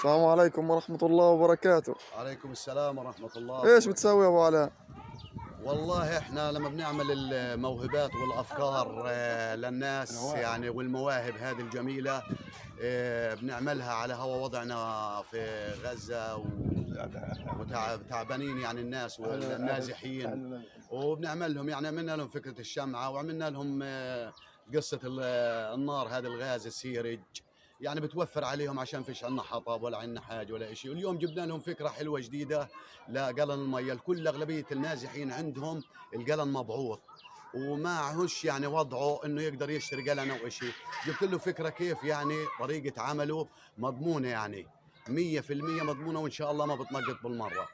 السلام عليكم ورحمة الله وبركاته. عليكم السلام ورحمة الله ايش وبركاته. بتسوي يا ابو علاء؟ والله احنا لما بنعمل الموهبات والافكار للناس يعني والمواهب هذه الجميلة بنعملها على هوا وضعنا في غزة وتعبانين يعني الناس والنازحين، وبنعمل لهم يعني عملنا لهم فكرة الشمعة، وعملنا لهم قصة النار، هذا الغاز السيرج يعني بتوفر عليهم عشان فيش عندنا حطب ولا عندنا حاجه ولا شيء. واليوم جبنا لهم فكره حلوه جديده لقلن الميه. الكل اغلبيه النازحين عندهم القلن مبعوث وماهوش يعني وضعه انه يقدر يشتري قلن او شيء. جبت له فكره كيف يعني طريقه عمله مضمونه، يعني 100% مضمونه، وان شاء الله ما بتنقط بالمره.